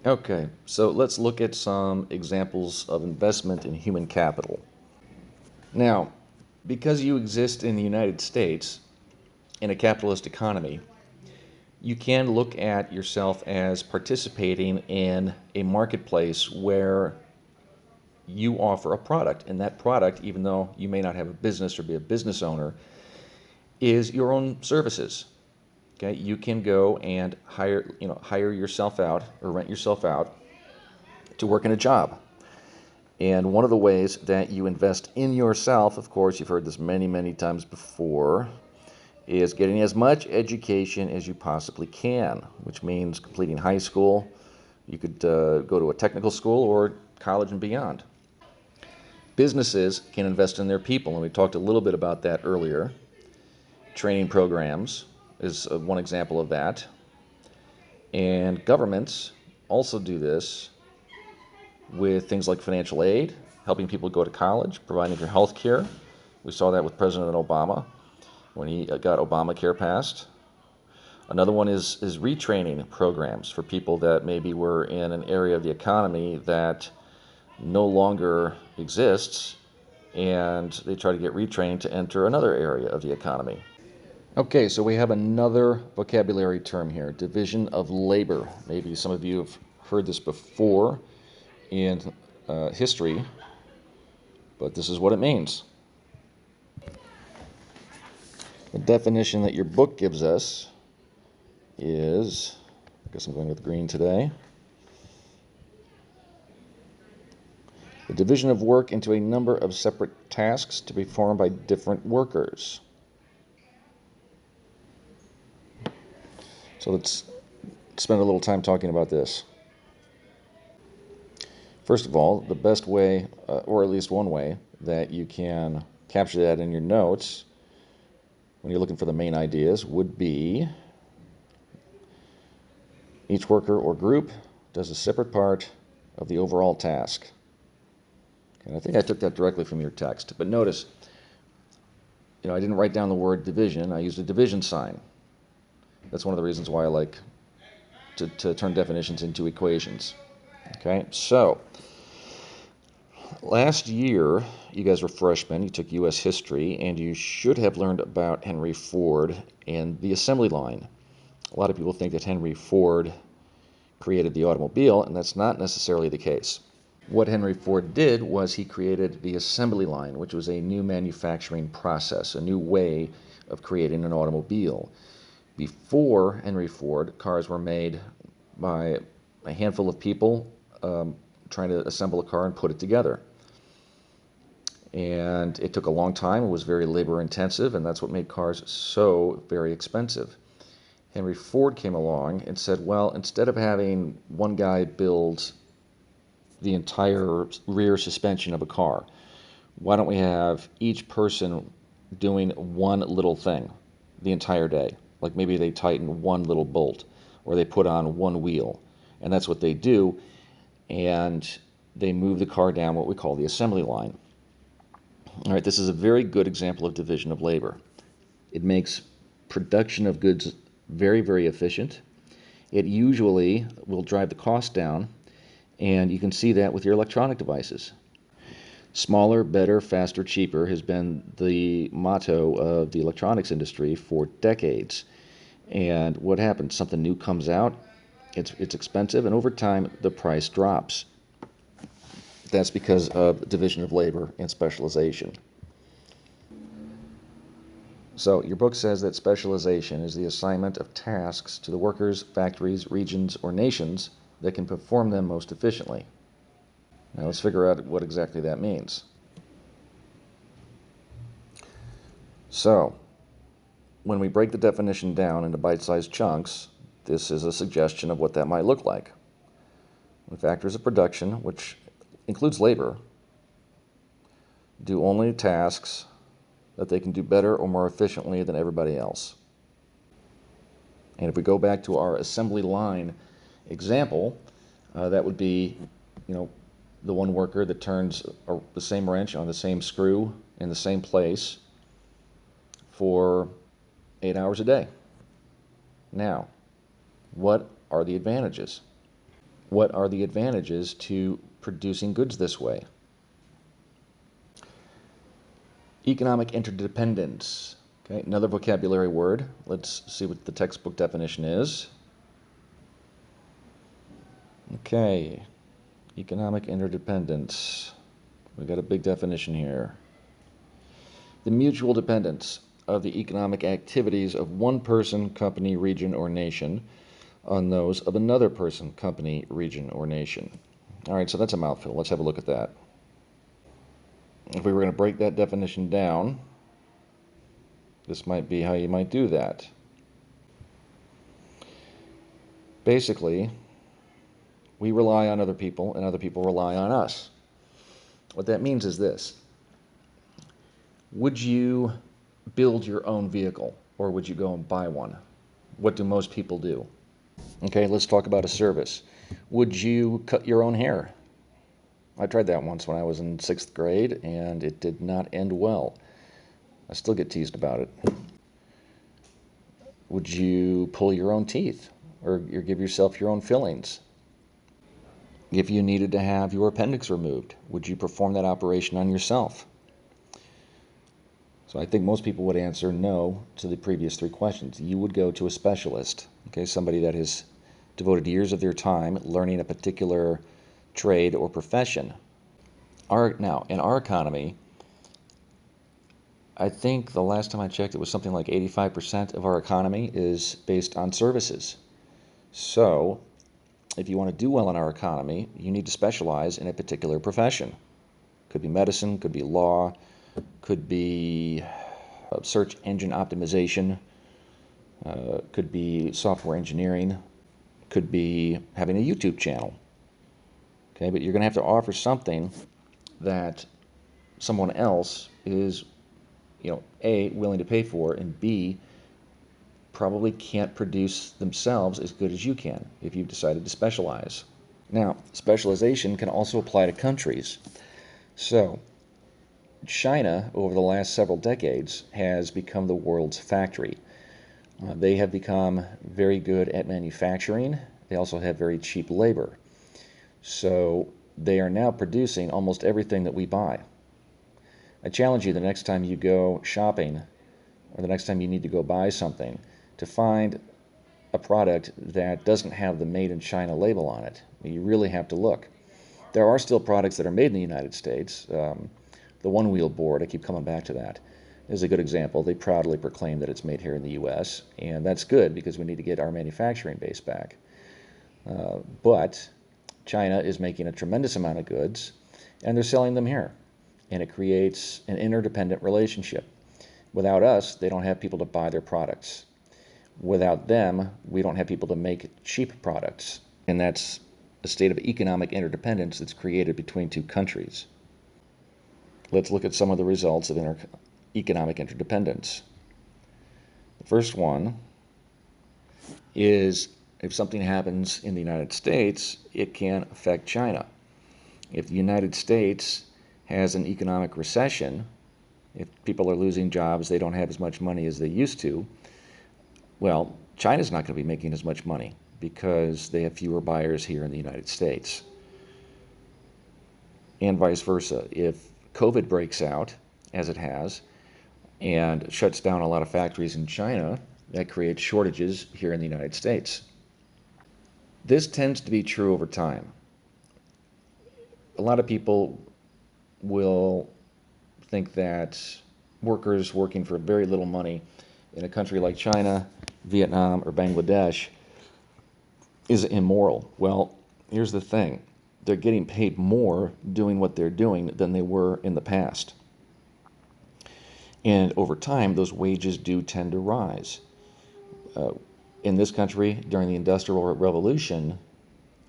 Okay, so let's look at some examples of investment in human capital. Now, because you exist in the United States in a capitalist economy, you can look at yourself as participating in a marketplace where you offer a product, and that product, even though you may not have a business or be a business owner, is your own services. Okay, you can go and hire yourself out or rent yourself out to work in a job. And one of the ways that you invest in yourself, of course, you've heard this many, many times before, is getting as much education as you possibly can, which means completing high school. You could go to a technical school or college and beyond. Businesses can invest in their people, and we talked a little bit about that earlier. Training programs is one example of that. And governments also do this with things like financial aid, helping people go to college, providing for health care. We saw that with President Obama when he got Obamacare passed. Another one is retraining programs for people that maybe were in an area of the economy that no longer exists, and they try to get retrained to enter another area of the economy. Okay, so we have another vocabulary term here, division of labor. Maybe some of you have heard this before in history, but this is what it means. The definition that your book gives us is, I guess I'm going with green today, the division of work into a number of separate tasks to be performed by different workers. So let's spend a little time talking about this. First of all, the best way, or at least one way, that you can capture that in your notes when you're looking for the main ideas would be each worker or group does a separate part of the overall task. And I think I took that directly from your text. But notice, I didn't write down the word division. I used a division sign. That's one of the reasons why I like to turn definitions into equations. Okay, so last year, you guys were freshmen, you took U.S. history, and you should have learned about Henry Ford and the assembly line. A lot of people think that Henry Ford created the automobile, and that's not necessarily the case. What Henry Ford did was he created the assembly line, which was a new manufacturing process, a new way of creating an automobile. Before Henry Ford, cars were made by a handful of people trying to assemble a car and put it together. And it took a long time. It was very labor intensive, and that's what made cars so very expensive. Henry Ford came along and said, well, instead of having one guy build the entire rear suspension of a car, why don't we have each person doing one little thing the entire day? Like maybe they tighten one little bolt or they put on one wheel, and that's what they do, and they move the car down what we call the assembly line. All right, this is a very good example of division of labor. It makes production of goods very, very efficient. It usually will drive the cost down, and you can see that with your electronic devices. Smaller, better, faster, cheaper has been the motto of the electronics industry for decades. And what happens? Something new comes out, it's expensive, and over time the price drops. That's because of division of labor and specialization. So your book says that specialization is the assignment of tasks to the workers, factories, regions, or nations that can perform them most efficiently. Now let's figure out what exactly that means. So, when we break the definition down into bite-sized chunks, this is a suggestion of what that might look like. When factors of production, which includes labor, do only tasks that they can do better or more efficiently than everybody else. And if we go back to our assembly line example, that would be, the one worker that turns the same wrench on the same screw in the same place for 8 hours a day. Now, what are the advantages? What are the advantages to producing goods this way? Economic interdependence. Okay, another vocabulary word. Let's see what the textbook definition is. Okay, economic interdependence. We got a big definition here. The mutual dependence of the economic activities of one person, company, region, or nation on those of another person, company, region, or nation. All right, so that's a mouthful. Let's have a look at that. If we were going to break that definition down, this might be how you might do that. Basically, we rely on other people and other people rely on us. What that means is this. Would you build your own vehicle or would you go and buy one? What do most people do? Okay, let's talk about a service. Would you cut your own hair? I tried that once when I was in 6th grade and it did not end well. I still get teased about it. Would you pull your own teeth or give yourself your own fillings? If you needed to have your appendix removed, would you perform that operation on yourself? So I think most people would answer no to the previous 3 questions. You would go to a specialist, okay, somebody that has devoted years of their time learning a particular trade or profession. Now, in our economy, I think the last time I checked, it was something like 85% of our economy is based on services. So if you want to do well in our economy, you need to specialize in a particular profession. Could be medicine, could be law, could be search engine optimization, could be software engineering, could be having a YouTube channel. Okay, but you're going to have to offer something that someone else is, A, willing to pay for, and B, probably can't produce themselves as good as you can if you've decided to specialize. Now, specialization can also apply to countries. So, China, over the last several decades, has become the world's factory. They have become very good at manufacturing. They also have very cheap labor. So they are now producing almost everything that we buy. I challenge you the next time you go shopping or the next time you need to go buy something to find a product that doesn't have the Made in China label on it. You really have to look. There are still products that are made in the United States. The one-wheel board, I keep coming back to that, is a good example. They proudly proclaim that it's made here in the U.S., and that's good because we need to get our manufacturing base back. But China is making a tremendous amount of goods, and they're selling them here, and it creates an interdependent relationship. Without us, they don't have people to buy their products. Without them, we don't have people to make cheap products, and that's a state of economic interdependence that's created between 2 countries. Let's look at some of the results of economic interdependence. The first one is if something happens in the United States, it can affect China. If the United States has an economic recession, if people are losing jobs, they don't have as much money as they used to, well, China's not going to be making as much money because they have fewer buyers here in the United States. And vice versa. If COVID breaks out, as it has, and shuts down a lot of factories in China, that creates shortages here in the United States. This tends to be true over time. A lot of people will think that workers working for very little money in a country like China, Vietnam, or Bangladesh is immoral. Well, here's the thing. They're getting paid more doing what they're doing than they were in the past. And over time, those wages do tend to rise. In this country, during the Industrial Revolution,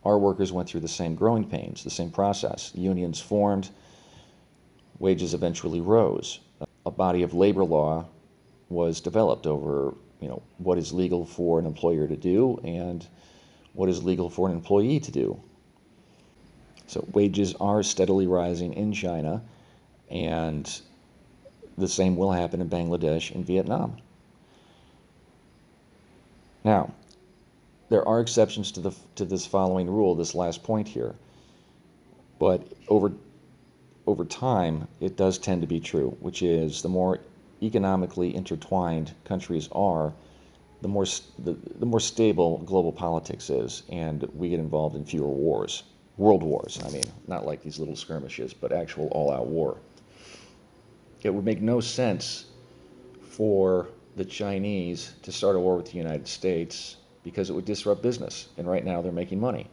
our workers went through the same growing pains, the same process. Unions formed, wages eventually rose. A body of labor law was developed over, what is legal for an employer to do and what is legal for an employee to do. So wages are steadily rising in China, and the same will happen in Bangladesh and Vietnam. Now, There are exceptions to this following rule, this last point here, but over time, it does tend to be true, which is the more economically intertwined countries are, the more stable global politics is, and we get involved in fewer wars, world wars. I mean, not like these little skirmishes, but actual all-out war. It would make no sense for the Chinese to start a war with the United States because it would disrupt business, and right now they're making money.